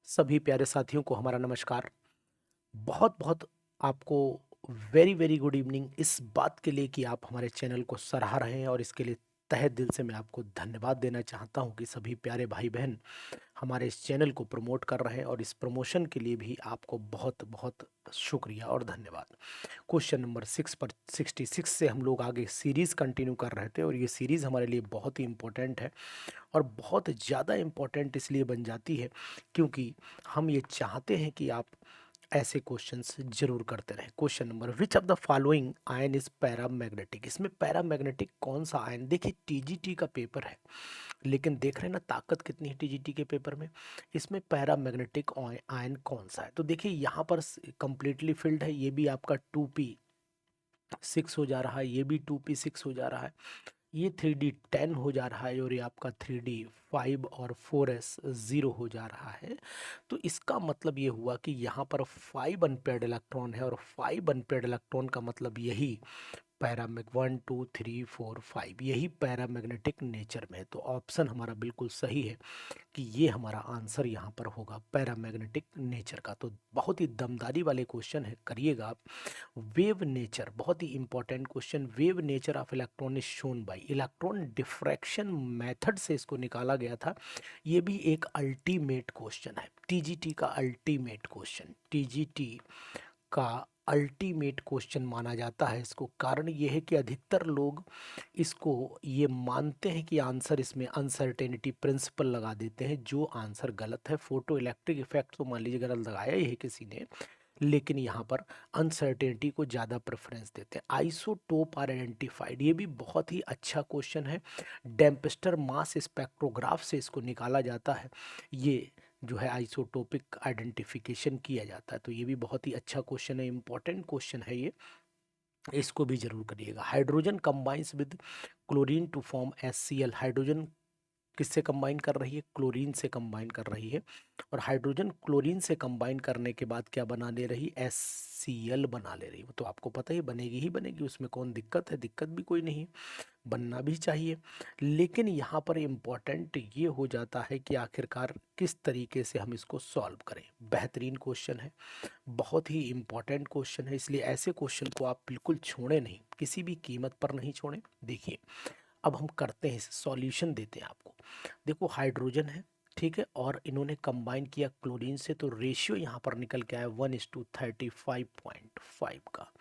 सभी प्यारे साथियों को हमारा नमस्कार। बहुत बहुत आपको वेरी वेरी गुड इवनिंग इस बात के लिए कि आप हमारे चैनल को सराह रहे हैं, और इसके लिए तहे दिल से मैं आपको धन्यवाद देना चाहता हूं कि सभी प्यारे भाई बहन हमारे इस चैनल को प्रमोट कर रहे हैं, और इस प्रमोशन के लिए भी आपको बहुत बहुत शुक्रिया और धन्यवाद। क्वेश्चन नंबर 66 से हम लोग आगे सीरीज़ कंटिन्यू कर रहे थे, और ये सीरीज़ हमारे लिए बहुत ही इम्पोर्टेंट है, और बहुत ज़्यादा इम्पोर्टेंट इसलिए बन जाती है क्योंकि हम ये चाहते हैं कि आप ऐसे क्वेश्चंस जरूर करते रहें। Question number, which of the following ion is paramagnetic. इसमें पैरामैग्नेटिक कौन सा आयन, देखिए टीजीटी का पेपर है, लेकिन देख रहे हैं ना ताकत कितनी है टीजीटी के पेपर में। इसमें पैरामैग्नेटिक आयन कौन सा है, तो देखिए यहाँ पर कंप्लीटली फिल्ड है, ये भी आपका 2p6 हो जा रहा है, ये भी 2p6 हो जा रहा है, ये 3d10 हो जा रहा है, और ये आपका 3d5 और 4s0 हो जा रहा है। तो इसका मतलब ये हुआ कि यहाँ पर 5 अनपेयर्ड इलेक्ट्रॉन है, और 5 अनपेयर्ड इलेक्ट्रॉन का मतलब यही पैरामैग 1 2 3 4 5 यही पैरामैग्नेटिक नेचर में है। तो ऑप्शन हमारा बिल्कुल सही है कि ये हमारा आंसर यहाँ पर होगा पैरामैग्नेटिक नेचर का। तो बहुत ही दमदारी वाले क्वेश्चन है, करिएगा आप। वेव नेचर बहुत ही important question. Wave nature of electron is shown by electron diffraction method से इसको निकाला गया था। ये भी एक अल्टीमेट क्वेश्चन है, टीजीटी का अल्टीमेट क्वेश्चन, टीजीटी का अल्टीमेट क्वेश्चन माना जाता है इसको। कारण ये है कि अधिकतर लोग इसको ये मानते हैं कि आंसर इसमें अनसर्टेनिटी प्रिंसिपल लगा देते हैं, जो आंसर गलत है। फोटो इलेक्ट्रिक इफेक्ट तो मान लीजिए गलत लगाया ही है किसी ने, लेकिन यहाँ पर अनसर्टेनिटी को ज़्यादा प्रेफरेंस देते हैं। आइसोटोप आर आइडेंटिफाइड, ये भी बहुत ही अच्छा क्वेश्चन है। डेम्पस्टर मास स्पेक्ट्रोग्राफ से इसको निकाला जाता है, ये जो है आइसोटोपिक आइडेंटिफिकेशन किया जाता है। तो ये भी बहुत ही अच्छा क्वेश्चन है, इंपॉर्टेंट क्वेश्चन है ये, इसको भी जरूर करिएगा। Hydrogen combines with chlorine to form HCl। Hydrogen किससे कंबाइन कर रही है, क्लोरीन से कंबाइन कर रही है, और हाइड्रोजन क्लोरीन से कंबाइन करने के बाद क्या बना ले रही, HCl बना ले रही है। वो तो आपको पता ही बनेगी ही बनेगी, उसमें कौन दिक्कत है, दिक्कत भी कोई नहीं है, बनना भी चाहिए। लेकिन यहाँ पर इम्पोर्टेंट ये हो जाता है कि आखिरकार किस तरीके से हम इसको सॉल्व करें। बेहतरीन क्वेश्चन है, बहुत ही इम्पोर्टेंट क्वेश्चन है, इसलिए ऐसे क्वेश्चन को आप बिल्कुल छोड़ें नहीं, किसी भी कीमत पर नहीं छोड़ें। देखिए अब हम करते हैं, सॉल्यूशन देते हैं आपको। देखो हाइड्रोजन है, ठीक है, और इन्होंने कंबाइन किया क्लोरीन से, तो रेशियो यहाँ पर निकल के आया 1:35.5 का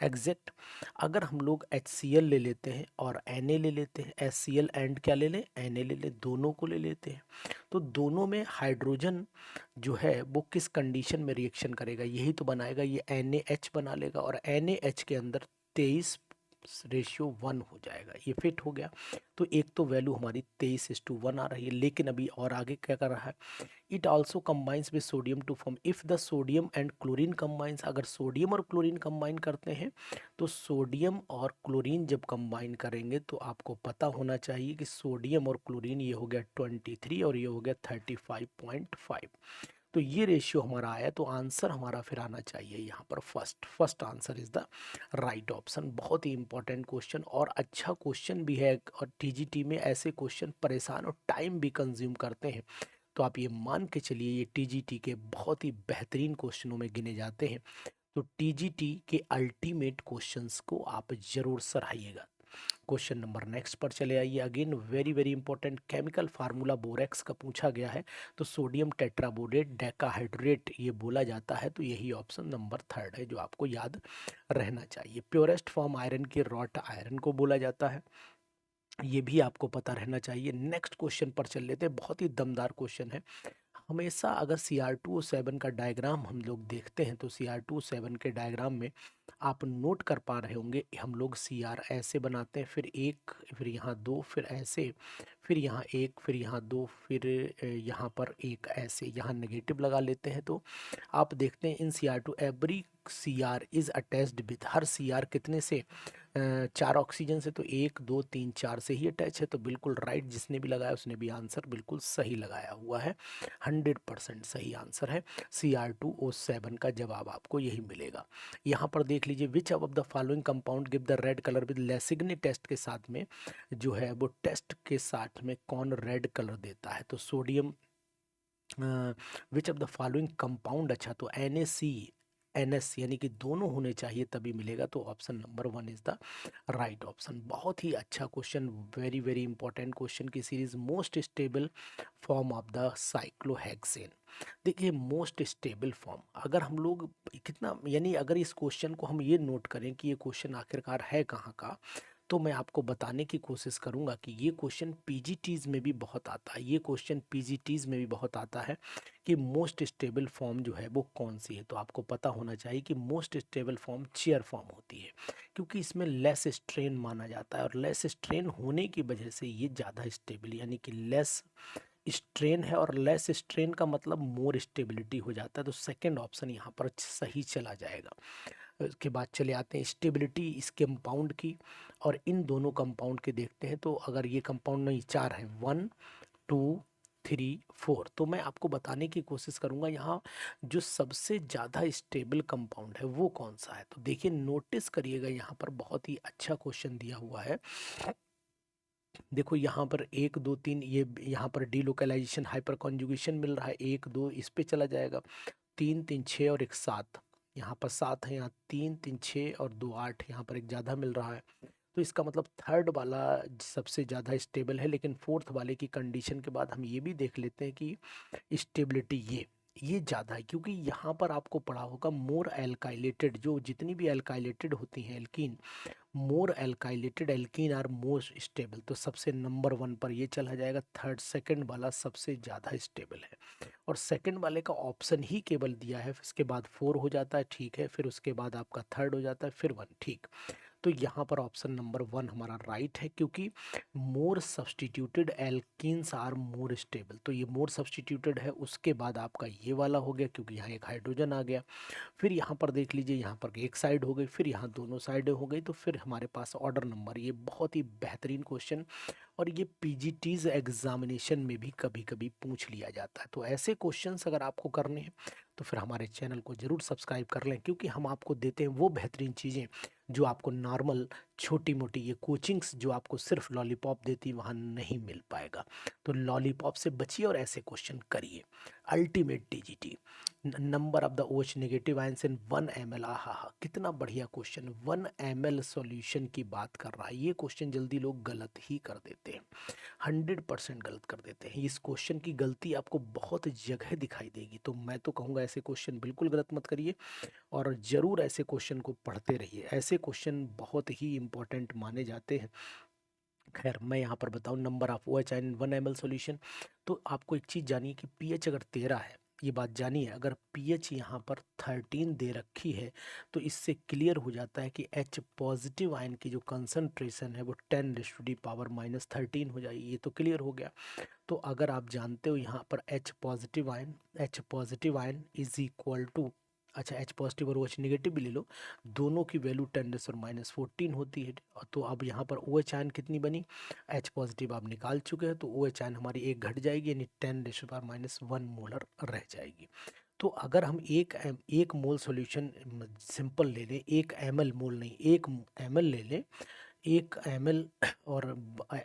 एग्जैक्ट। अगर हम लोग HCl ले लेते हैं और Na ले लेते हैं, HCl एंड क्या ले लें, Na ले लें, दोनों को ले लेते हैं, तो दोनों में हाइड्रोजन जो है वो किस कंडीशन में रिएक्शन करेगा, यही तो बनाएगा, ये NaH बना लेगा, और NaH के अंदर 23:1 हो जाएगा, ये फिट हो गया। तो एक तो वैल्यू हमारी 23:1 आ रही है, लेकिन अभी और आगे क्या कर रहा है, it also combines with sodium to form, if the sodium and chlorine combines. अगर सोडियम और क्लोरीन कंबाइन करते हैं, तो सोडियम और क्लोरीन जब कंबाइन करेंगे तो आपको पता होना चाहिए कि सोडियम और क्लोरीन ये हो गया 23 और ये हो गया 35.5। तो ये रेशियो हमारा आया, तो आंसर हमारा फिर आना चाहिए यहाँ पर first. First answer is the right option. बहुत ही इंपॉर्टेंट क्वेश्चन और अच्छा क्वेश्चन भी है, और टीजीटी में ऐसे क्वेश्चन परेशान और टाइम भी कंज्यूम करते हैं, तो आप ये मान के चलिए ये टीजीटी के बहुत ही बेहतरीन क्वेश्चनों में गिने जाते हैं। तो टीजीटी के अल्टीमेट क्वेश्चंस को आप जरूर सराहिएगा। क्वेश्चन नंबर नेक्स्ट पर चले आइए। Again very very important, chemical formula borax का पूछा गया है, तो सोडियम टेट्राबोरेट डेकाहाइड्रेट ये बोला जाता है, तो यही ऑप्शन नंबर थर्ड है जो आपको याद रहना चाहिए। प्योरेस्ट फॉर्म आयरन के रॉट आयरन को बोला जाता है, ये भी आपको पता रहना चाहिए। नेक्स्ट क्वेश्चन पर चल लेते हैं, बहुत ही दमदार क्वेश्चन है। हमेशा अगर Cr2O7 का डायग्राम हम लोग देखते हैं, तो Cr2O7 के डायग्राम में आप नोट कर पा रहे होंगे, हम लोग Cr ऐसे बनाते हैं, फिर एक, फिर यहाँ दो, फिर ऐसे, फिर यहाँ एक, फिर यहाँ दो, फिर यहाँ पर एक, ऐसे यहाँ नेगेटिव लगा लेते हैं। तो आप देखते हैं इन Cr2 every Cr is attached with, her Cr कितने से, 4 ऑक्सीजन से, तो 1 2 3 4 से ही अटैच है। तो बिल्कुल राइट, जिसने भी लगाया उसने भी आंसर बिल्कुल सही लगाया हुआ है, 100% सही आंसर है। Cr2O7 का जवाब आपको यही मिलेगा। यहाँ पर देख लीजिए, which of the following compound give the red colour with Lassaigne test के साथ में, जो है वो टेस्ट के साथ में कौन रेड कलर देता है, तो sodium which of the following compound, अच्छा तो NaCN यानी कि दोनों होने चाहिए तभी मिलेगा, तो option number 1 is the right option. बहुत ही अच्छा question, very very important question की series, most stable form of the cyclohexane. देखिए मोस्ट स्टेबल फॉर्म, अगर हम लोग कितना, यानी अगर इस क्वेश्चन को हम ये नोट करें कि ये क्वेश्चन आखिरकार है कहाँ का, तो मैं आपको बताने की कोशिश करूंगा कि ये क्वेश्चन पीजीटीज में भी बहुत आता है, ये क्वेश्चन पीजीटीज में भी बहुत आता है कि मोस्ट स्टेबल फॉर्म जो है वो कौन सी है। तो आपको पता होना चाहिए कि most stable form chair form होती है, क्योंकि इसमें लेस स्ट्रेन माना जाता है, और लेस स्ट्रेन होने की वजह से ये ज़्यादा स्टेबल, यानी कि लेस स्ट्रेन है, और लेस स्ट्रेन का मतलब मोर स्टेबिलिटी हो जाता है। तो सेकंड ऑप्शन यहाँ पर सही चला जाएगा। उसके बाद चले आते हैं स्टेबिलिटी इस कंपाउंड की, और इन दोनों कंपाउंड के देखते हैं। तो अगर ये कंपाउंड नहीं, चार है, 1 2 3 4, तो मैं आपको बताने की कोशिश करूंगा यहाँ जो सबसे ज़्यादा स्टेबल कंपाउंड है वो कौन सा है। तो देखिए नोटिस करिएगा, यहाँ पर बहुत ही अच्छा क्वेश्चन दिया हुआ है। देखो यहाँ पर 1 2 3, ये यहाँ पर डीलोकलाइजेशन हाइपर कॉन्जुगेशन मिल रहा है, 1 2 इस पे चला जाएगा, 3 3 6 और एक 7, यहाँ पर 7 है, यहाँ 3 3 6 और 2 8, यहाँ पर एक ज़्यादा मिल रहा है। तो इसका मतलब थर्ड वाला सबसे ज़्यादा स्टेबल है, लेकिन फोर्थ वाले की कंडीशन के बाद हम ये भी देख लेते हैं कि स्टेबिलिटी ये ज़्यादा है, क्योंकि यहाँ पर आपको पढ़ा होगा मोर एल्काइलेटेड, जो जितनी भी एल्काइलेटेड होती हैं alkene, more alkylated alkene are most stable, तो सबसे नंबर 1 पर ये चला जाएगा। थर्ड सेकंड वाला सबसे ज़्यादा स्टेबल है, और सेकंड वाले का ऑप्शन ही केवल दिया है, इसके बाद 4 हो जाता है, ठीक है, फिर उसके बाद आपका थर्ड हो जाता है, फिर 1, ठीक। तो यहाँ पर ऑप्शन नंबर 1 हमारा राइट है, क्योंकि more substituted alkenes are more stable, तो ये मोर सब्सटीट्यूटेड है, उसके बाद आपका ये वाला हो गया, क्योंकि यहाँ एक हाइड्रोजन आ गया। फिर यहाँ पर देख लीजिए, यहाँ पर एक साइड हो गई, फिर यहाँ दोनों साइडें हो गई, तो फिर हमारे पास ऑर्डर नंबर, ये बहुत ही बेहतरीन क्वेश्चन, और ये पीजीटीज एग्जामिनेशन में भी कभी कभी पूछ लिया जाता है। तो ऐसे क्वेश्चंस अगर आपको करने हैं तो फिर हमारे चैनल को ज़रूर सब्सक्राइब कर लें, क्योंकि हम आपको देते हैं वो बेहतरीन चीज़ें जो आपको नॉर्मल छोटी मोटी ये कोचिंग्स जो आपको सिर्फ लॉलीपॉप देती वहाँ नहीं मिल पाएगा। तो लॉलीपॉप से बचिए और ऐसे क्वेश्चन करिए। Ultimate TGT, number of the OH negative ions in 1 ml, आहा हा, कितना बढ़िया क्वेश्चन, 1 ml सॉल्यूशन की बात कर रहा है। ये क्वेश्चन जल्दी लोग गलत ही कर देते हैं, 100% गलत कर देते हैं। इस क्वेश्चन की गलती आपको बहुत जगह दिखाई देगी, तो मैं तो कहूँगा ऐसे क्वेश्चन बिल्कुल गलत मत करिए, और ज़रूर ऐसे क्वेश्चन को पढ़ते रहिए, ऐसे क्वेश्चन बहुत ही इंपॉर्टेंट माने जाते हैं। खैर मैं यहाँ पर बताऊँ number of OH in 1 ml solution, तो आपको एक चीज़ जानिए कि पीएच अगर 13 है, ये बात जानिए, अगर पीएच यहाँ पर 13 दे रखी है, तो इससे क्लियर हो जाता है कि H पॉजिटिव आयन की जो कंसंट्रेशन है वो 10⁻⁻13 हो जाएगी, ये तो क्लियर हो गया। तो अगर आप जानते हो यहाँ पर H positive ion is equal to, अच्छा H पॉजिटिव और OH नेगेटिव भी ले लो, दोनों की वैल्यू 10⁻14 होती है। तो अब यहाँ पर OH आयन कितनी बनी, H पॉजिटिव आप निकाल चुके हैं, तो OH आयन हमारी एक घट जाएगी, यानी 10⁻⁻1 मोलर रह जाएगी। तो अगर हम एक मोल सॉल्यूशन सिंपल ले लें, 1 ml, मोल नहीं 1 ml ले लें, 1 ml और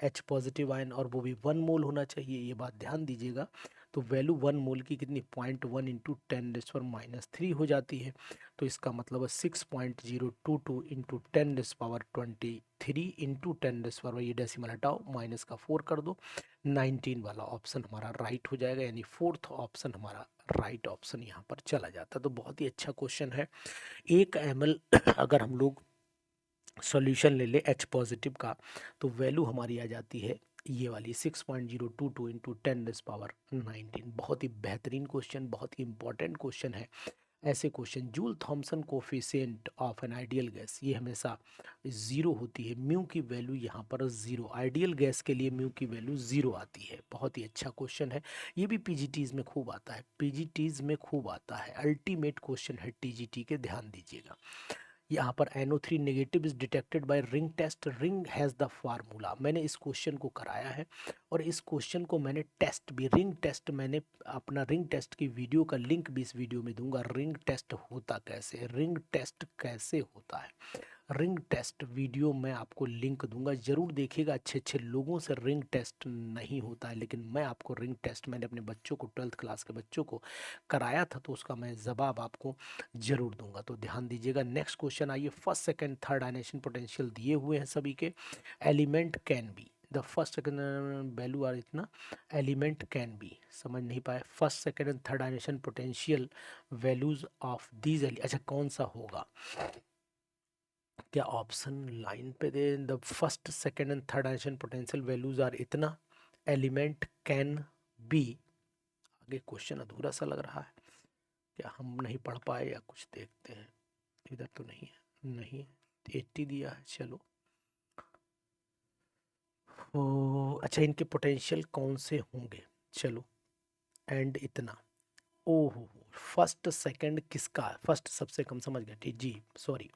H पॉजिटिव आयन, और वो भी 1 मोल होना चाहिए, ये बात ध्यान दीजिएगा। तो वैल्यू 1 मोल की कितनी, 0.1 इंटू 10⁻³ हो जाती है। तो इसका मतलब है 6.022 इंटू 10⁻23 इंटू 10, ये डेसिमल हटाओ, माइनस का 4 कर दो, 19 वाला ऑप्शन हमारा राइट हो जाएगा, यानी फोर्थ ऑप्शन हमारा राइट ऑप्शन यहाँ पर चला जाता है। तो बहुत ही अच्छा क्वेश्चन है। 1 ml अगर हम लोग सॉल्यूशन ले ले H पॉजिटिव का, तो वैल्यू हमारी आ जाती है ये वाली 6.022 इंटू 10⁻19। बहुत ही बेहतरीन क्वेश्चन, बहुत ही इंपॉर्टेंट क्वेश्चन है। ऐसे question, Joule Thomson coefficient of an ideal gas, ये हमेशा 0 होती है, म्यू की वैल्यू यहाँ पर 0, आइडियल गैस के लिए म्यू की वैल्यू 0 आती है। बहुत ही अच्छा क्वेश्चन है, ये भी पीजीटीज में खूब आता है, पीजीटीज में खूब आता है, अल्टीमेट क्वेश्चन है टीजीटी के, ध्यान दीजिएगा। यहाँ पर NO3 negative is detected by ring test, ring has the formula, मैंने इस क्वेश्चन को कराया है, और इस क्वेश्चन को मैंने टेस्ट भी, रिंग टेस्ट, मैंने अपना रिंग टेस्ट की वीडियो का लिंक भी इस वीडियो में दूंगा, रिंग टेस्ट होता कैसे, रिंग टेस्ट कैसे होता है। रिंग टेस्ट वीडियो मैं आपको लिंक दूंगा, ज़रूर देखिएगा। अच्छे अच्छे लोगों से रिंग टेस्ट नहीं होता है, लेकिन मैं आपको रिंग टेस्ट, मैंने अपने बच्चों को 12th क्लास के बच्चों को कराया था, तो उसका मैं जवाब आपको ज़रूर दूंगा, तो ध्यान दीजिएगा। नेक्स्ट क्वेश्चन आइए। First second third ionisation potential दिए हुए हैं सभी के। Element can be the first second value are इतना, एलिमेंट कैन बी, समझ नहीं पाए। First second and third ionisation potential values of these, अच्छा कौन सा होगा, क्या ऑप्शन लाइन पे दे। The first second and third ionisation potential values are इतना, एलिमेंट कैन बी। आगे क्वेश्चन अधूरा सा लग रहा है, क्या हम नहीं पढ़ पाए या कुछ, देखते हैं। इधर तो नहीं है, नहीं 80 दिया है, चलो। ओ अच्छा, इनके पोटेंशियल कौन से होंगे, चलो। एंड इतना, ओहो, फर्स्ट सेकंड किसका, फर्स्ट सबसे कम, समझ गए ठीक जी, सॉरी।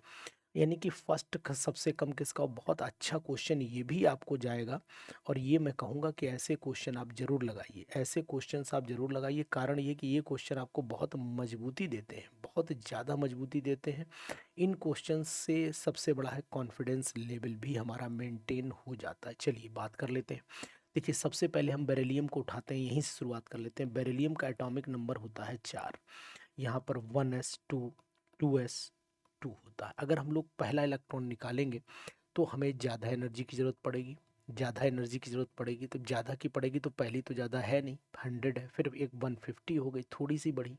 यानी कि फर्स्ट का सबसे कम किसका, बहुत अच्छा क्वेश्चन ये भी आपको जाएगा। और ये मैं कहूँगा कि ऐसे क्वेश्चन आप जरूर लगाइए, ऐसे क्वेश्चन आप जरूर लगाइए। कारण ये कि ये क्वेश्चन आपको बहुत मजबूती देते हैं, बहुत ज़्यादा मजबूती देते हैं। इन क्वेश्चन से सबसे बड़ा है कॉन्फिडेंस लेवल भी हमारा मेंटेन हो जाता है। चलिए बात कर लेते हैं। देखिए सबसे पहले हम बेरिलियम को उठाते हैं, यहीं से शुरुआत कर लेते हैं। बेरिलियम का एटॉमिक नंबर होता है 4। यहाँ पर 1s2 2s2 होता है। अगर हम लोग पहला इलेक्ट्रॉन निकालेंगे तो हमें ज़्यादा एनर्जी की ज़रूरत पड़ेगी, ज़्यादा एनर्जी की ज़रूरत पड़ेगी, तो ज़्यादा की पड़ेगी, तो पहली तो ज़्यादा है नहीं, 100 है, फिर एक 150 हो गई, थोड़ी सी बढ़ी,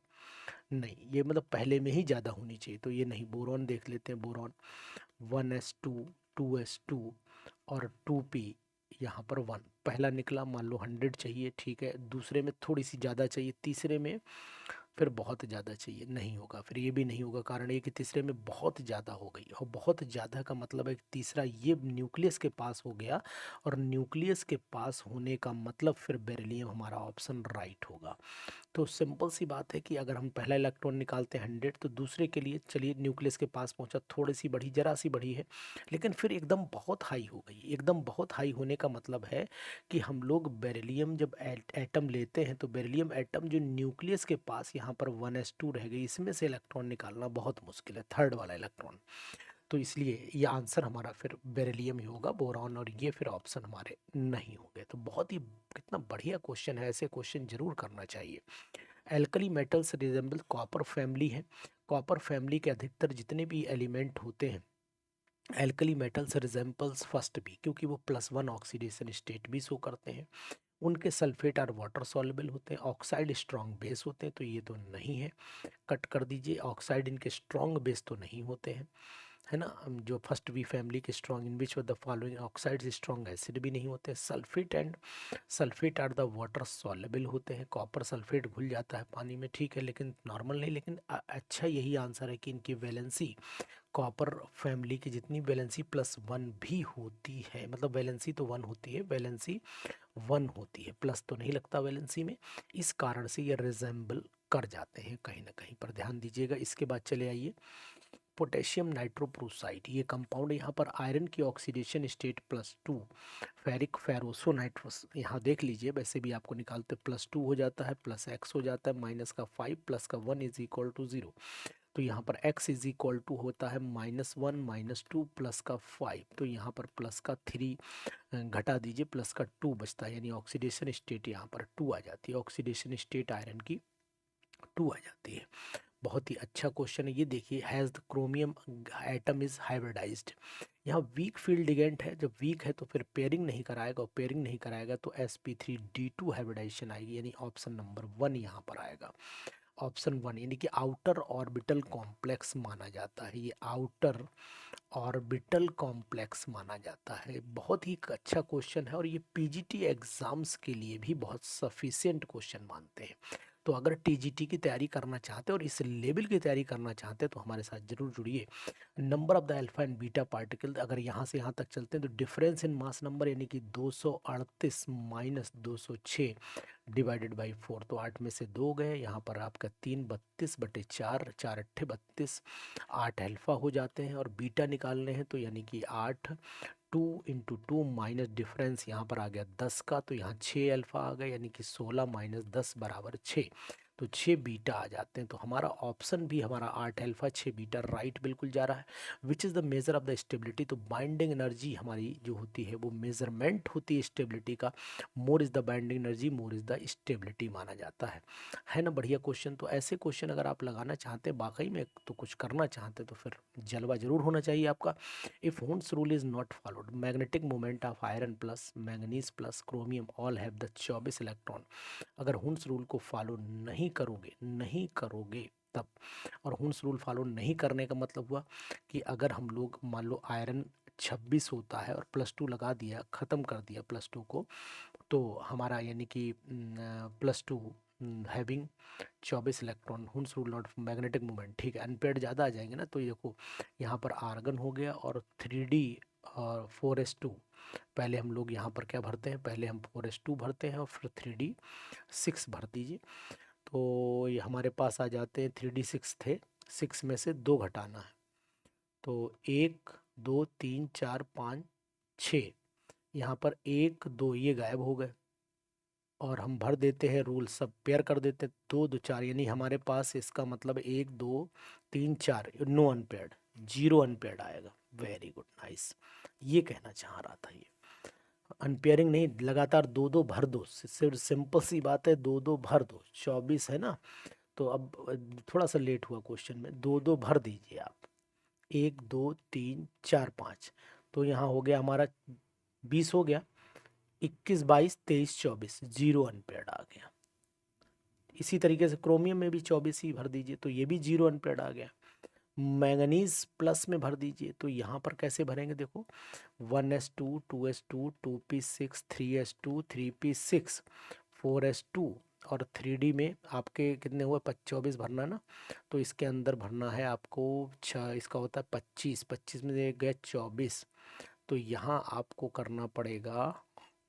नहीं ये मतलब पहले में ही ज़्यादा होनी चाहिए, तो ये नहीं। बोरॉन देख लेते हैं, बोरॉन 1s2 2s2 और 2p, यहाँ पर 1 पहला निकला, मान लो 100 चाहिए, ठीक है। दूसरे में थोड़ी सी ज़्यादा चाहिए, तीसरे में फिर बहुत ज़्यादा चाहिए, नहीं होगा, फिर ये भी नहीं होगा। कारण ये कि तीसरे में बहुत ज़्यादा हो गई, और बहुत ज़्यादा का मतलब है कि तीसरा ये न्यूक्लियस के पास हो गया, और न्यूक्लियस के पास होने का मतलब फिर बेरिलियम हमारा ऑप्शन राइट होगा। तो सिंपल सी बात है कि अगर हम पहला इलेक्ट्रॉन निकालते हैं 100, तो दूसरे के लिए चलिए न्यूक्लियस के पास पहुंचा, थोड़ी सी बढ़ी, जरा सी बढ़ी है, लेकिन फिर एकदम बहुत हाई हो गई। एकदम बहुत हाई होने का मतलब है कि हम लोग बेरिलियम जब एटम लेते हैं, तो बेरिलियम एटम जो न्यूक्लियस के पास यहाँ पर 1s2 रह गई, इसमें से इलेक्ट्रॉन निकालना बहुत मुश्किल है, थर्ड वाला इलेक्ट्रॉन। तो इसलिए ये आंसर हमारा फिर बेरिलियम ही होगा, बोरॉन और ये फिर ऑप्शन हमारे नहीं होंगे। तो बहुत ही कितना बढ़िया क्वेश्चन है, ऐसे क्वेश्चन जरूर करना चाहिए। Alkali metals resemble copper family है। कॉपर फैमिली के अधिकतर जितने भी एलिमेंट होते हैं, एल्कली मेटल्स रिजेंबल्स फर्स्ट भी, क्योंकि वो +1 ऑक्सीडेशन स्टेट भी शो करते हैं। उनके सल्फेट और वाटर सॉल्युबल होते हैं। ऑक्साइड स्ट्रॉन्ग बेस होते हैं, तो ये तो नहीं है, कट कर दीजिए। ऑक्साइड इनके स्ट्रॉन्ग बेस तो नहीं होते हैं, है ना। जो फर्स्ट वी फैमिली के strong, in which of the following oxides strong acid भी नहीं होते। Sulphate are the water soluble होते हैं। कॉपर सल्फेट घुल जाता है पानी में, ठीक है, लेकिन नॉर्मल नहीं। लेकिन अच्छा यही आंसर है कि इनकी वैलेंसी, कॉपर फैमिली की जितनी वैलेंसी +1 भी होती है, मतलब वैलेंसी तो 1 होती है, वैलेंसी 1 होती है, प्लस तो नहीं लगता वैलेंसी में। इस कारण से ये रिजेंबल कर जाते हैं कहीं ना कहीं पर, ध्यान दीजिएगा। इसके बाद चले आइए, पोटेशियम नाइट्रोप्रोसाइड, ये कंपाउंड, यहाँ पर आयरन की ऑक्सीडेशन स्टेट +2, फेरिक फेरोसो नाइट्रोस, यहाँ देख लीजिए, वैसे भी आपको निकालते +2 हो जाता है, +x हो जाता है, -5 +1 = 0। तो यहाँ पर x = होता है -1 -2 +5, तो यहाँ पर +3 घटा दीजिए, +2 बचता है, यानी ऑक्सीडेशन स्टेट यहाँ पर 2 आ जाती है। ऑक्सीडेशन स्टेट आयरन की 2 आ जाती है। बहुत ही अच्छा क्वेश्चन है ये। देखिए, has the chromium atom is hybridised, यहाँ वीक फील्ड लिगेंड है, जब वीक है तो फिर पेयरिंग नहीं कराएगा, और पेयरिंग नहीं कराएगा तो sp3d2 हाइब्रिडाइजेशन आएगी, यानी ऑप्शन नंबर 1 यहाँ पर आएगा। ऑप्शन 1 यानी कि आउटर ऑर्बिटल कॉम्प्लेक्स माना जाता है, ये आउटर ऑर्बिटल कॉम्प्लेक्स माना जाता है। बहुत ही अच्छा क्वेश्चन है, और ये पीजीटी एग्जाम्स के लिए भी बहुत सफिशिएंट क्वेश्चन मानते हैं। तो अगर टीजीटी की तैयारी करना चाहते हैं और इस लेवल की तैयारी करना चाहते हैं, तो हमारे साथ जरूर जुड़िए। Number of the alpha and beta particle, अगर यहाँ से यहाँ तक चलते हैं, तो डिफरेंस इन मास नंबर यानी कि 238 - 206 / 4, तो 8 में से 2 गए, यहाँ पर आपका 3 32/4, 4 8 32, 8 अल्फा हो जाते हैं। और बीटा निकालने हैं, तो यानी कि 8, 2 × 2 माइनस डिफरेंस यहाँ पर आ गया 10 का, तो यहाँ 6 अल्फा आ गया, यानी कि 16 - 10 = 6। तो 6 बीटा आ जाते हैं। तो हमारा ऑप्शन भी हमारा 8 अल्फा 6 बीटा राइट बिल्कुल जा रहा है। Which is the measure of the stability, तो बाइंडिंग एनर्जी हमारी जो होती है वो मेजरमेंट होती है स्टेबिलिटी का। मोर is the binding energy more is the stability माना जाता है ना। बढ़िया क्वेश्चन। तो ऐसे क्वेश्चन अगर आप लगाना चाहते हैं वाकई में तो कुछ करना चाहते हैं तो फिर जलवा जरूर होना चाहिए आपका। If होन्स rule is not followed, magnetic moment of iron plus manganese plus chromium all have the 24 electron. अगर हुन्स रूल को फॉलो नहीं करोगे तब, और हुन्स रूल फॉलो नहीं करने का मतलब हुआ कि अगर हम लोग मान लो आयरन 26 होता है और +2 लगा दिया, ख़त्म कर दिया +2 को, तो हमारा यानी कि +2 having 24 electron, Hund's rule not magnetic moment, ठीक है। अनपेड ज़्यादा आ जाएंगे ना, तो ये देखो यहाँ पर आर्गन हो गया और 3D और 4s2। पहले हम लोग यहाँ पर क्या भरते हैं, पहले हम 4s2 भरते हैं और फिर 3D 6 भर दीजिए। तो ये हमारे पास आ जाते हैं 3D 6 थे, 6 में से 2 घटाना है, तो 1 2 3 4 5 6, यहाँ पर 1 2 ये गायब हो गए और हम भर देते हैं रूल, सब पेयर कर देते हैं, 2 2 4, यानी हमारे पास इसका मतलब 1 2 3 4 नो अनपेयर्ड, 0 अनपेयर्ड आएगा। Very good, nice. ये कहना चाह रहा था, ये अनपेयरिंग नहीं, लगातार 2 2 भर दो, सिर्फ सिंपल सी बात है, 2 2 भर दो। 24 है ना, तो अब थोड़ा सा लेट हुआ क्वेश्चन में, 2 2 भर दीजिए आप, 1 2 3 4 5, तो यहाँ हो गया हमारा 20 हो गया, 21 22 23 24, 0 अनपेयर्ड आ गया। इसी तरीके से क्रोमियम में भी 24 ही भर दीजिए, तो ये भी 0 अनपेयर्ड आ गया। मैंगनीज प्लस में भर दीजिए, तो यहाँ पर कैसे भरेंगे देखो, 1s2 2s2 2p6 3s2 3p6 4s2, और 3D में आपके कितने हुए, 24 भरना ना, तो इसके अंदर भरना है आपको इसका होता है 25, 25 में से गया 24, तो यहाँ आपको करना पड़ेगा,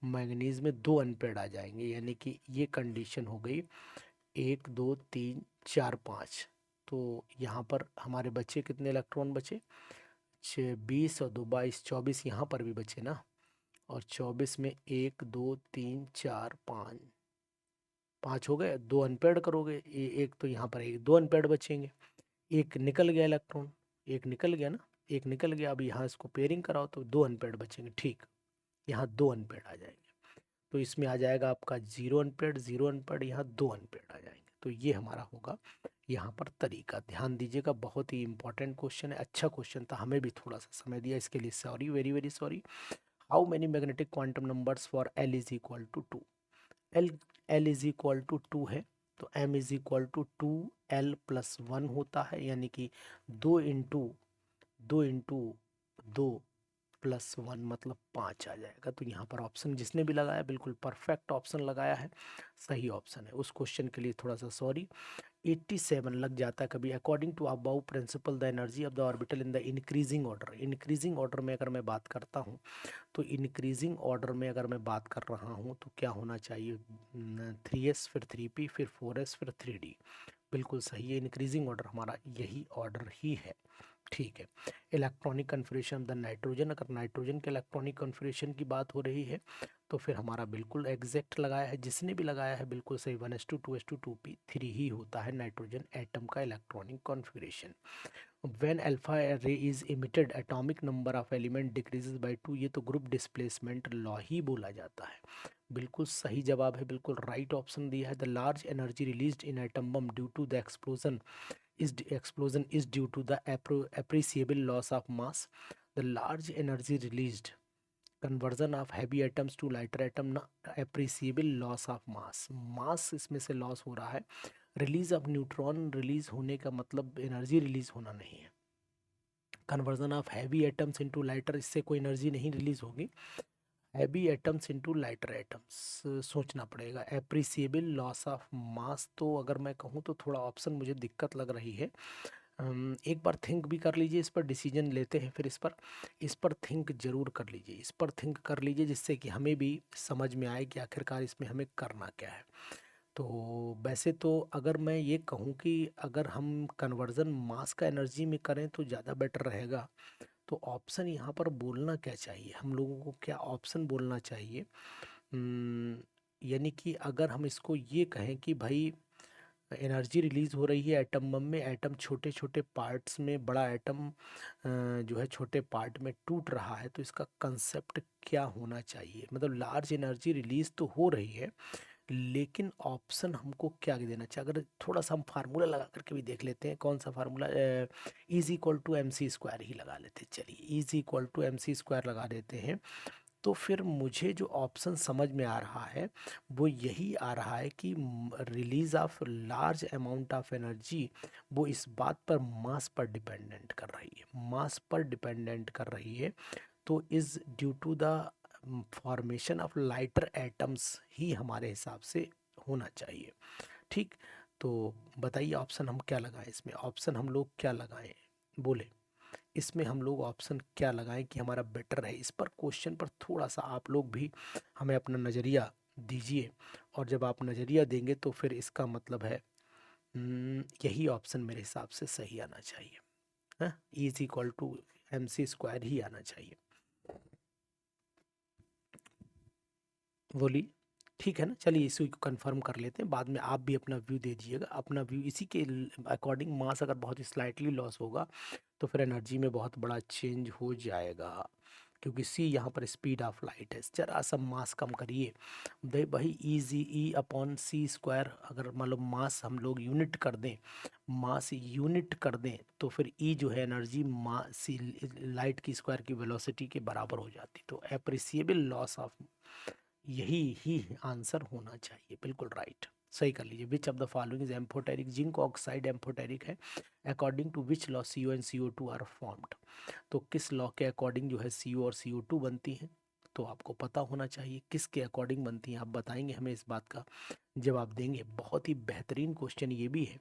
मैंगनीज में 2 अनपेड आ जाएंगे, यानी कि ये कंडीशन हो गई 1 2 3 4 5। तो यहाँ पर हमारे बचे कितने इलेक्ट्रॉन बचे, 20 और 2 22, 24 यहाँ पर भी बचे ना, और 24 में 1 2 3 4 5, 5 हो गए, 2 अनपेड करोगे, एक तो यहाँ पर एक 2 अनपेड बचेंगे, एक निकल गया इलेक्ट्रॉन, एक निकल गया ना, एक निकल गया, अब यहाँ इसको पेयरिंग कराओ तो 2 अनपेड बचेंगे, ठीक, यहाँ 2 अनपेड आ जाएंगे, तो इसमें आ जाएगा आपका 0 अनपेड 0 अनपेड, यहाँ 2 अनपेड आ जाएंगे। तो ये हमारा होगा यहाँ पर तरीका, ध्यान दीजिएगा, बहुत ही इंपॉर्टेंट क्वेश्चन है, अच्छा क्वेश्चन था, हमें भी थोड़ा सा समय दिया, इसके लिए sorry, very very sorry. How many magnetic quantum numbers for L is equal to 2, L L is equal to 2 है, तो M is equal to 2l+1 होता है, यानी कि 2 इंटू 2 मतलब 5 आ जाएगा। तो यहाँ पर ऑप्शन जिसने भी लगाया बिल्कुल परफेक्ट ऑप्शन लगाया है, सही ऑप्शन है। उस क्वेश्चन के लिए थोड़ा सा सॉरी, 87 लग जाता है कभी। According to aufbau principle the energy of the orbital in the increasing order, increasing order में अगर मैं बात करता हूँ, तो इंक्रीजिंग ऑर्डर में अगर मैं बात कर रहा हूँ तो क्या होना चाहिए, 3s फिर 3p फिर 4s फिर 3d, बिल्कुल सही है, इंक्रीजिंग ऑर्डर हमारा यही ऑर्डर ही है, ठीक है। Electronic configuration of the nitrogen, अगर नाइट्रोजन के इलेक्ट्रॉनिक कन्फिग्रेशन की बात हो रही है तो फिर हमारा बिल्कुल एग्जैक्ट लगाया है, जिसने भी लगाया है बिल्कुल सही, 1s2 2s2 2p3 ही होता है नाइट्रोजन एटम का इलेक्ट्रॉनिक कॉन्फ़िगरेशन। व्हेन अल्फा रे is emitted atomic number of element decreases by 2, ये तो ग्रुप डिस्प्लेसमेंट लॉ ही बोला जाता है, बिल्कुल सही जवाब है, बिल्कुल राइट ऑप्शन दिया है। The large energy released in atom bomb due to the explosion is due to the appreciable loss of mass. The large energy released, conversion of heavy atoms to lighter atom, ना appreciable loss of mass इसमें से loss हो रहा है। Release of neutron, release होने का मतलब energy release होना नहीं है। Conversion of heavy atoms into lighter, इससे कोई एनर्जी नहीं रिलीज होगी। Heavy atoms into lighter atoms, सोचना पड़ेगा। एप्रिसिएबल लॉस ऑफ मास, तो अगर मैं कहूँ तो थोड़ा ऑप्शन मुझे दिक्कत लग रही है। एक बार थिंक भी कर लीजिए, इस पर डिसीजन लेते हैं, फिर इस पर थिंक जरूर कर लीजिए, इस पर थिंक कर लीजिए, जिससे कि हमें भी समझ में आए कि आखिरकार इसमें हमें करना क्या है। तो वैसे तो अगर मैं ये कहूँ कि अगर हम कन्वर्जन मास का एनर्जी में करें तो ज़्यादा बेटर रहेगा, तो ऑप्शन यहाँ पर बोलना क्या चाहिए, हम लोगों को क्या ऑप्शन बोलना चाहिए, यानी कि अगर हम इसको ये कहें कि भाई एनर्जी रिलीज हो रही है एटम बम में, एटम छोटे छोटे पार्ट्स में, बड़ा एटम जो है छोटे पार्ट में टूट रहा है, तो इसका कंसेप्ट क्या होना चाहिए? मतलब लार्ज एनर्जी रिलीज तो हो रही है, लेकिन ऑप्शन हमको क्या देना चाहिए? अगर थोड़ा सा हम फार्मूला लगा करके भी देख लेते हैं, कौन सा formula? Is equal to M C square ही लगा लेते हैं। चलिए is equal to M C square लगा देते हैं। तो फिर मुझे जो ऑप्शन समझ में आ रहा है वो यही आ रहा है कि release of large amount of energy वो इस बात पर मास पर डिपेंडेंट कर रही है, मास पर डिपेंडेंट कर रही है। तो is due to the formation of lighter atoms ही हमारे हिसाब से होना चाहिए। ठीक, तो बताइए ऑप्शन हम क्या लगाएं इसमें? ऑप्शन हम लोग क्या लगाएं बोले? इसमें हम लोग ऑप्शन क्या लगाएं कि हमारा बेटर है? इस पर क्वेश्चन पर थोड़ा सा आप लोग भी हमें अपना नज़रिया दीजिए, और जब आप नज़रिया देंगे तो फिर इसका मतलब है यही ऑप्शन मेरे हिसाब से सही आना चाहिए। हाँ, is equal to M C square ही आना चाहिए। बोली ठीक है ना? चलिए इसी को कंफर्म कर लेते हैं, बाद में आप भी अपना व्यू दे दीजिएगा। अपना व्यू इसी के अकॉर्डिंग मास अगर बहुत स्लाइटली लॉस होगा तो फिर एनर्जी में बहुत बड़ा चेंज हो जाएगा, क्योंकि सी यहाँ पर स्पीड ऑफ लाइट है। जरा सा मास कम करिए दे भाई, ई अपॉन सी स्क्वायर। अगर मान लो मास हम लोग यूनिट कर दें, मास यूनिट कर दें, तो फिर ई जो है एनर्जी मास सी लाइट की स्क्वायर की वेलोसिटी के बराबर हो जाती। तो एप्रिसिएबल लॉस ऑफ, यही ही आंसर होना चाहिए। बिल्कुल राइट, सही कर लीजिए। Which of the following is amphoteric? Zinc oxide amphoteric है। According to which law CO and CO2 are formed? तो किस लॉ के अकॉर्डिंग जो है CO और CO2 बनती हैं? तो आपको पता होना चाहिए किसके अकॉर्डिंग बनती हैं। आप बताएंगे हमें, इस बात का जवाब देंगे। बहुत ही बेहतरीन क्वेश्चन ये भी है,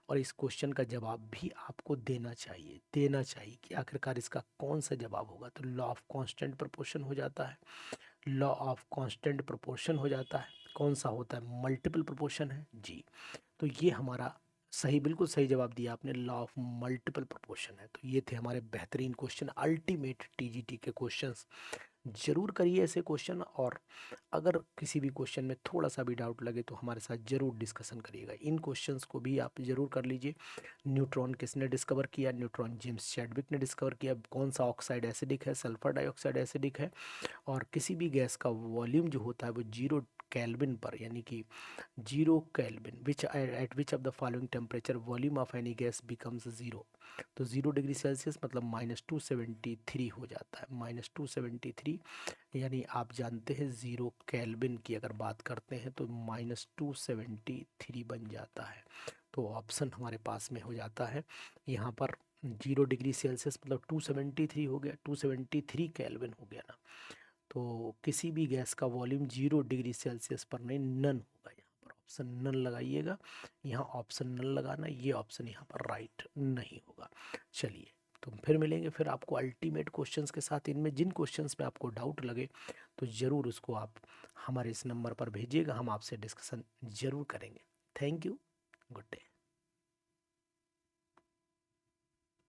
और इस क्वेश्चन का जवाब भी आपको देना चाहिए कि आखिरकार इसका कौन सा जवाब होगा। तो लॉ ऑफ कांस्टेंट प्रोपोर्शन हो जाता है, लॉ ऑफ कांस्टेंट प्रोपोर्शन हो जाता है। कौन सा होता है? मल्टीपल प्रोपोर्शन है जी। तो ये हमारा सही, बिल्कुल सही जवाब दिया आपने, लॉ ऑफ मल्टीपल प्रोपोर्शन है। तो ये थे हमारे बेहतरीन क्वेश्चन, अल्टीमेट TGT के क्वेश्चंस। जरूर करिए ऐसे क्वेश्चन, और अगर किसी भी क्वेश्चन में थोड़ा सा भी डाउट लगे तो हमारे साथ जरूर डिस्कशन करिएगा। इन क्वेश्चंस को भी आप जरूर कर लीजिए। न्यूट्रॉन किसने डिस्कवर किया? न्यूट्रॉन जेम्स चैडविक ने डिस्कवर किया। कौन सा ऑक्साइड एसिडिक है? सल्फर डाइऑक्साइड एसिडिक है। और किसी भी गैस का वॉल्यूम जो होता है वो 0 केल्विन पर, यानी कि 0 kelvin, which eight which of the following temperature volume of any gas becomes 0? तो 0 डिग्री सेल्सियस मतलब -273 हो जाता है। -273, यानी आप जानते हैं 0 केल्विन की अगर बात करते हैं तो -273 बन जाता है। तो ऑप्शन हमारे पास में हो जाता है यहाँ पर 0 डिग्री सेल्सियस मतलब 273 हो गया, 273 केल्विन हो गया ना। तो किसी भी गैस का वॉल्यूम 0 डिग्री सेल्सियस पर नहीं, नन होगा। यहाँ पर ऑप्शन नन लगाइएगा, यहाँ ऑप्शन नन लगाना, ये ऑप्शन यहाँ पर राइट नहीं होगा। चलिए, तो फिर मिलेंगे फिर आपको अल्टीमेट क्वेश्चंस के साथ। इनमें जिन क्वेश्चंस में आपको डाउट लगे तो ज़रूर उसको आप हमारे इस नंबर पर भेजिएगा, हम आपसे डिस्कशन ज़रूर करेंगे। Thank you, good day.